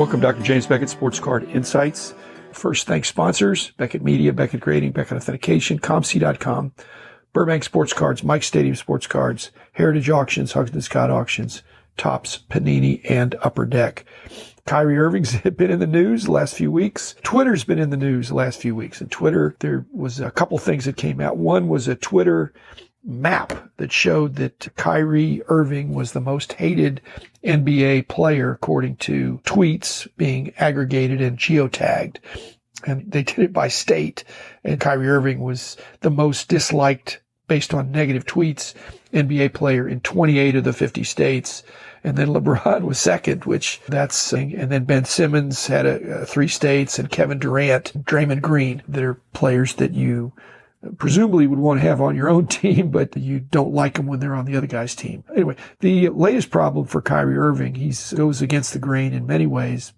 Welcome, Dr. James Beckett, Sports Card Insights. First, thanks sponsors, Beckett Media, Beckett Grading, Beckett Authentication, ComC.com, Burbank Sports Cards, Mike Stadium Sports Cards, Heritage Auctions, Huggins Scott Auctions, Topps, Panini, and Upper Deck. Kyrie Irving's been in the news the last few weeks. Twitter's been in the news the last few weeks. And Twitter, there was a couple things that came out. One was a Twitter map that showed that Kyrie Irving was the most hated NBA player according to tweets being aggregated and geotagged. And they did it by state. And Kyrie Irving was the most disliked, based on negative tweets, NBA player in 28 of the 50 states. And then LeBron was second, and then Ben Simmons had 3 states, and Kevin Durant, Draymond Green, that are players that you presumably would want to have on your own team, but you don't like them when they're on the other guy's team. Anyway, the latest problem for Kyrie Irving, he goes against the grain in many ways.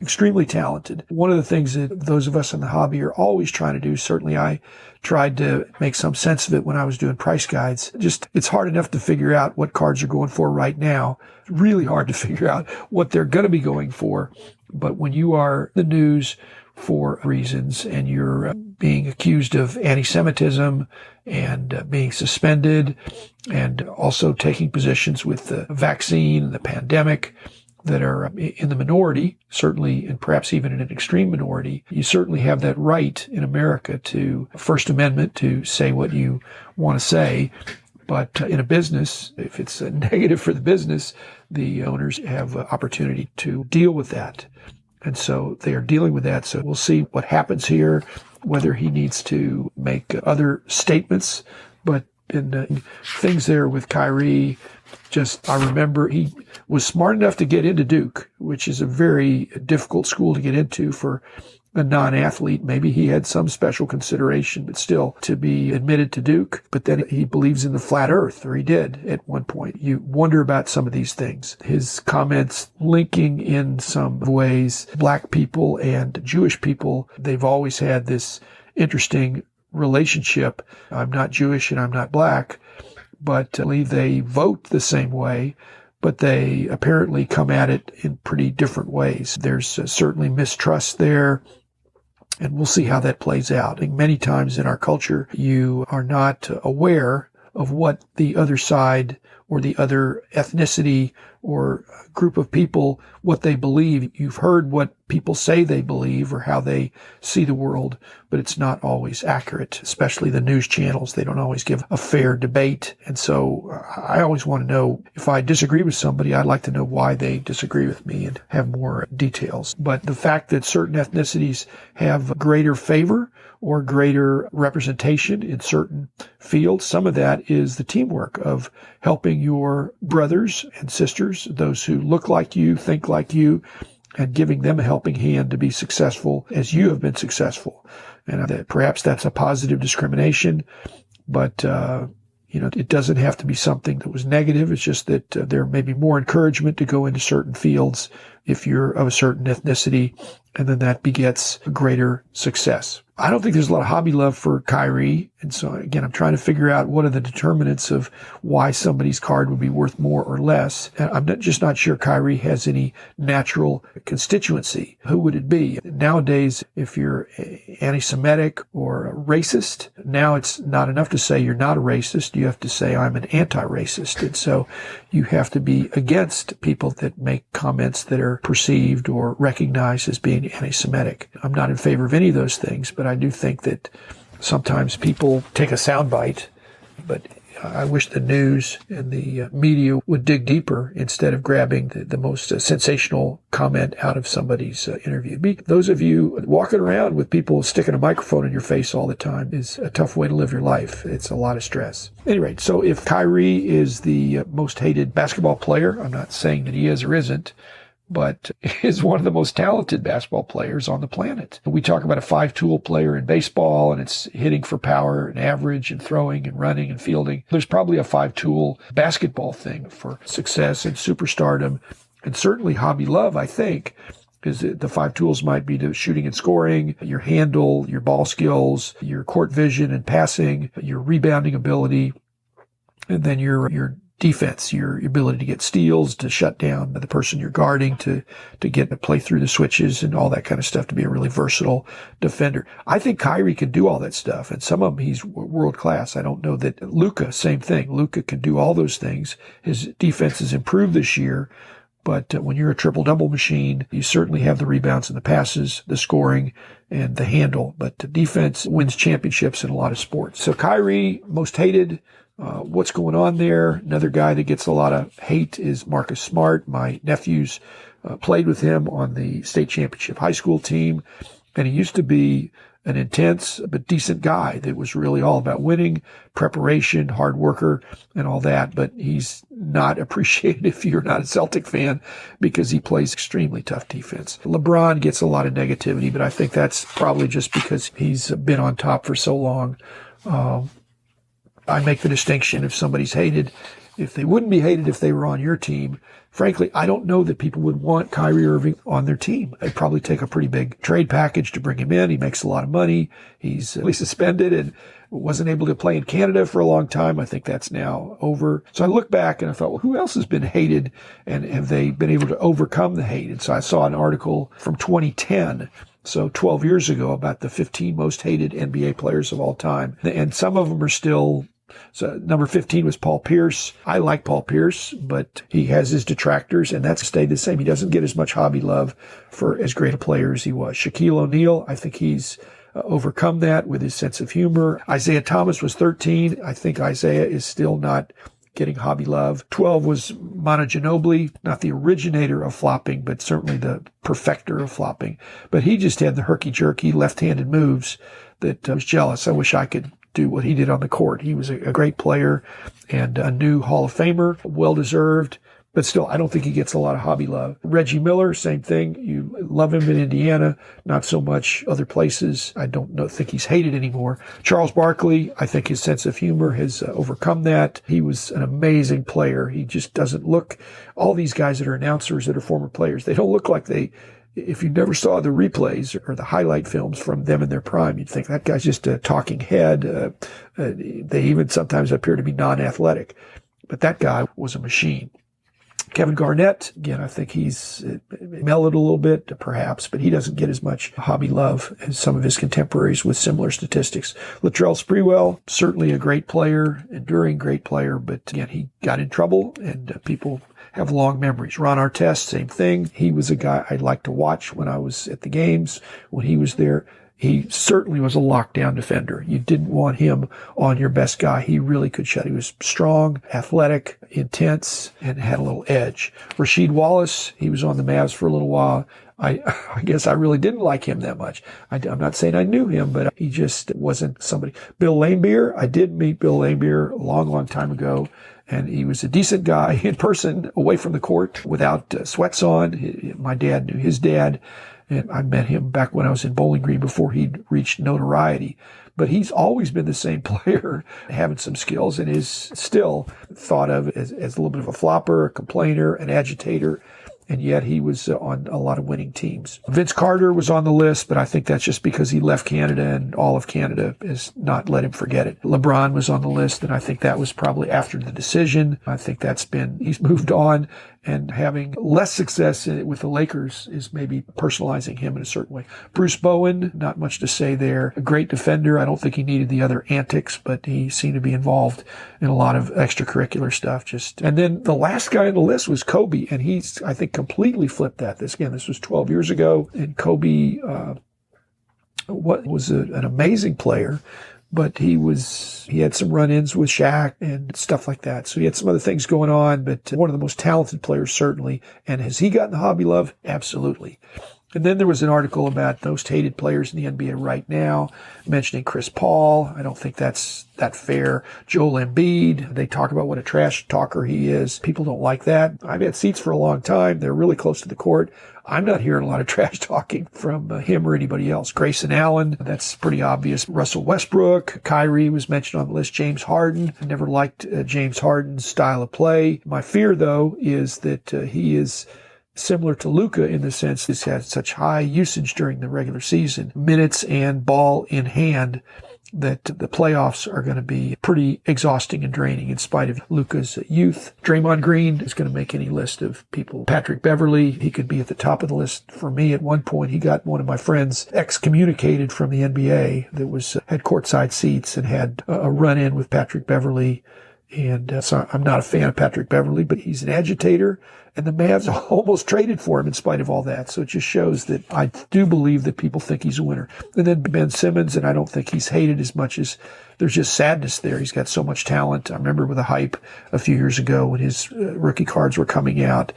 Extremely talented. One of the things that those of us in the hobby are always trying to do, certainly I tried to make some sense of it when I was doing price guides. It's hard enough to figure out what cards are going for right now. It's really hard to figure out what they're going to be going for. But when you are in the news for reasons and you're being accused of anti-Semitism and being suspended and also taking positions with the vaccine and the pandemic that are in the minority, certainly, and perhaps even in an extreme minority, you certainly have that right in America to First Amendment to say what you want to say. But in a business, if it's a negative for the business, the owners have opportunity to deal with that. And so they are dealing with that. So we'll see what happens here, whether he needs to make other statements. But in things there with Kyrie, I remember he was smart enough to get into Duke, which is a very difficult school to get into for a non-athlete. Maybe he had some special consideration, but still to be admitted to Duke. But then he believes in the flat earth, or he did at one point. You wonder about some of these things. His comments linking in some ways black people and Jewish people, they've always had this interesting relationship. I'm not Jewish and I'm not black, but I believe they vote the same way, but they apparently come at it in pretty different ways. There's certainly mistrust there, and we'll see how that plays out. I think many times in our culture, you are not aware of what the other side or the other ethnicity or group of people, what they believe. You've heard what people say they believe or how they see the world, but it's not always accurate, especially the news channels. They don't always give a fair debate. And so I always want to know, if I disagree with somebody, I'd like to know why they disagree with me and have more details. But the fact that certain ethnicities have greater favor or greater representation in certain fields, some of that is the teamwork of helping your brothers and sisters, those who look like you, think like you, and giving them a helping hand to be successful as you have been successful. And that perhaps that's a positive discrimination, but it doesn't have to be something that was negative. It's just that there may be more encouragement to go into certain fields if you're of a certain ethnicity, and then that begets greater success. I don't think there's a lot of hobby love for Kyrie. And so, again, I'm trying to figure out what are the determinants of why somebody's card would be worth more or less. And I'm just not sure Kyrie has any natural constituency. Who would it be? Nowadays, if you're anti-Semitic or a racist, now it's not enough to say you're not a racist. You have to say I'm an anti-racist. And so you have to be against people that make comments that are perceived or recognized as being anti-Semitic. I'm not in favor of any of those things, but I do think that sometimes people take a soundbite, but I wish the news and the media would dig deeper instead of grabbing the most sensational comment out of somebody's interview. Those of you walking around with people sticking a microphone in your face all the time is a tough way to live your life. It's a lot of stress. At any rate, so if Kyrie is the most hated basketball player, I'm not saying that he is or isn't, but is one of the most talented basketball players on the planet. We talk about a 5-tool player in baseball, and it's hitting for power and average and throwing and running and fielding. There's probably a 5-tool basketball thing for success and superstardom, and certainly hobby love, I think, because the 5 tools might be to shooting and scoring, your handle, your ball skills, your court vision and passing, your rebounding ability, and then your defense, your ability to get steals, to shut down the person you're guarding, to get to play through the switches and all that kind of stuff, to be a really versatile defender. I think Kyrie can do all that stuff, and some of them he's world class. I don't know that Luka, same thing. Luka can do all those things. His defense has improved this year, but when you're a triple-double machine, you certainly have the rebounds and the passes, the scoring, and the handle. But defense wins championships in a lot of sports. So Kyrie, most hated. What's going on there? Another guy that gets a lot of hate is Marcus Smart. My nephews played with him on the state championship high school team, and he used to be an intense but decent guy that was really all about winning, preparation, hard worker, and all that. But he's not appreciated if you're not a Celtic fan because he plays extremely tough defense. LeBron gets a lot of negativity, but I think that's probably just because he's been on top for so long. I make the distinction if somebody's hated, if they wouldn't be hated if they were on your team. Frankly, I don't know that people would want Kyrie Irving on their team. They'd probably take a pretty big trade package to bring him in. He makes a lot of money. He's suspended and wasn't able to play in Canada for a long time. I think that's now over. So I look back and I thought, well, who else has been hated, and have they been able to overcome the hate? And so I saw an article from 2010, so 12 years ago, about the 15 most hated NBA players of all time. And some of them are still. So number 15 was Paul Pierce. I like Paul Pierce, but he has his detractors, and that's stayed the same. He doesn't get as much hobby love for as great a player as he was. Shaquille O'Neal, I think he's overcome that with his sense of humor. Isaiah Thomas was 13. I think Isaiah is still not getting hobby love. 12 was Manu Ginobili, not the originator of flopping, but certainly the perfecter of flopping. But he just had the herky-jerky left-handed moves that I was jealous. I wish I could do what he did on the court. He was a great player and a new Hall of Famer, well-deserved, but still, I don't think he gets a lot of hobby love. Reggie Miller, same thing. You love him in Indiana, not so much other places. I don't think he's hated anymore. Charles Barkley, I think his sense of humor has overcome that. He was an amazing player. He just doesn't look, all these guys that are announcers that are former players, they don't look like if you never saw the replays or the highlight films from them in their prime, you'd think that guy's just a talking head. They even sometimes appear to be non-athletic. But that guy was a machine. Kevin Garnett, again, I think he's mellowed a little bit, perhaps, but he doesn't get as much hobby love as some of his contemporaries with similar statistics. Latrell Sprewell, certainly a great player, enduring great player, but again, he got in trouble, and people have long memories. Ron Artest, same thing. He was a guy I'd like to watch when I was at the games, when he was there. He certainly was a lockdown defender. You didn't want him on your best guy. He really could shut. He was strong, athletic, intense, and had a little edge. Rasheed Wallace, he was on the Mavs for a little while. I guess I really didn't like him that much. I'm not saying I knew him, but he just wasn't somebody. Bill Laimbeer, I did meet Bill Laimbeer a long, long time ago. And he was a decent guy in person, away from the court, without sweats on. My dad knew his dad, and I met him back when I was in Bowling Green before he'd reached notoriety. But he's always been the same player, having some skills, and is still thought of as a little bit of a flopper, a complainer, an agitator. And yet he was on a lot of winning teams. Vince Carter was on the list, but I think that's just because he left Canada, and all of Canada has not let him forget it. LeBron was on the list, and I think that was probably after the decision. I think he's moved on, and having less success with the Lakers is maybe personalizing him in a certain way. Bruce Bowen, not much to say there. A great defender. I don't think he needed the other antics, but he seemed to be involved in a lot of extracurricular stuff. And then the last guy on the list was Kobe, and he's, I think, completely flipped that. This was 12 years ago, and Kobe was an amazing player, but he had some run-ins with Shaq and stuff like that. So he had some other things going on, but one of the most talented players, certainly. And has he gotten the hobby love? Absolutely. And then there was an article about most hated players in the NBA right now, mentioning Chris Paul. I don't think that's that fair. Joel Embiid, they talk about what a trash talker he is. People don't like that. I've had seats for a long time. They're really close to the court. I'm not hearing a lot of trash talking from him or anybody else. Grayson Allen, that's pretty obvious. Russell Westbrook, Kyrie was mentioned on the list. James Harden, I never liked James Harden's style of play. My fear, though, is that he is similar to Luka in the sense he's had such high usage during the regular season, minutes and ball in hand. that the playoffs are going to be pretty exhausting and draining in spite of Luka's youth. Draymond Green is going to make any list of people. Patrick Beverley, he could be at the top of the list for me at one point. He got one of my friends excommunicated from the NBA that had courtside seats and had a run-in with Patrick Beverley. And so I'm not a fan of Patrick Beverley, but he's an agitator, and the Mavs almost traded for him in spite of all that. So it just shows that I do believe that people think he's a winner. And then Ben Simmons, and I don't think he's hated as much as there's just sadness there. He's got so much talent. I remember with the hype a few years ago when his rookie cards were coming out,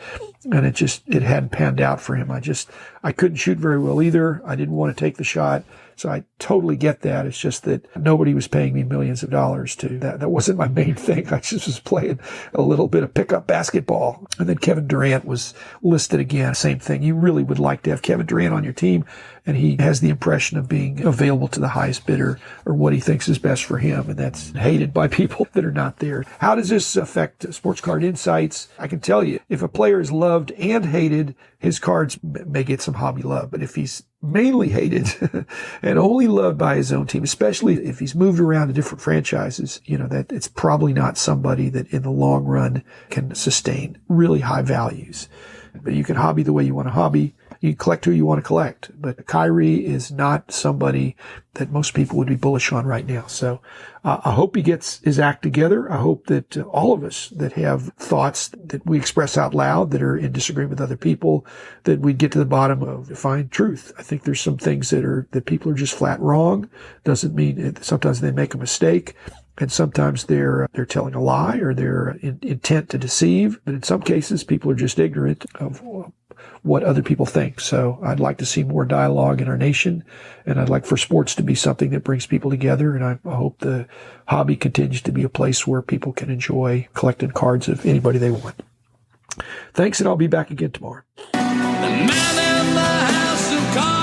and it hadn't panned out for him. I couldn't shoot very well either. I didn't want to take the shot. So I totally get that. It's just that nobody was paying me millions of dollars to that. That wasn't my main thing. I just was playing a little bit of pickup basketball. And then Kevin Durant was listed again. Same thing. You really would like to have Kevin Durant on your team, and he has the impression of being available to the highest bidder or what he thinks is best for him. And that's hated by people that are not there. How does this affect Sports Card Insights? I can tell you, if a player is loved and hated, his cards may get some hobby love. But if he's mainly hated and only loved by his own team, especially if he's moved around to different franchises, that it's probably not somebody that in the long run can sustain really high values. But you can hobby the way you want to hobby. You collect who you want to collect. But Kyrie is not somebody that most people would be bullish on right now. So I hope he gets his act together. I hope that all of us that have thoughts that we express out loud that are in disagreement with other people, that we get to the bottom of find truth. I think there's some things that people are just flat wrong. Doesn't mean sometimes they make a mistake. And sometimes they're telling a lie or they're intent to deceive. But in some cases, people are just ignorant of what other people think. So I'd like to see more dialogue in our nation, and I'd like for sports to be something that brings people together. And I hope the hobby continues to be a place where people can enjoy collecting cards of anybody they want. Thanks, and I'll be back again tomorrow. The man in the house of cards.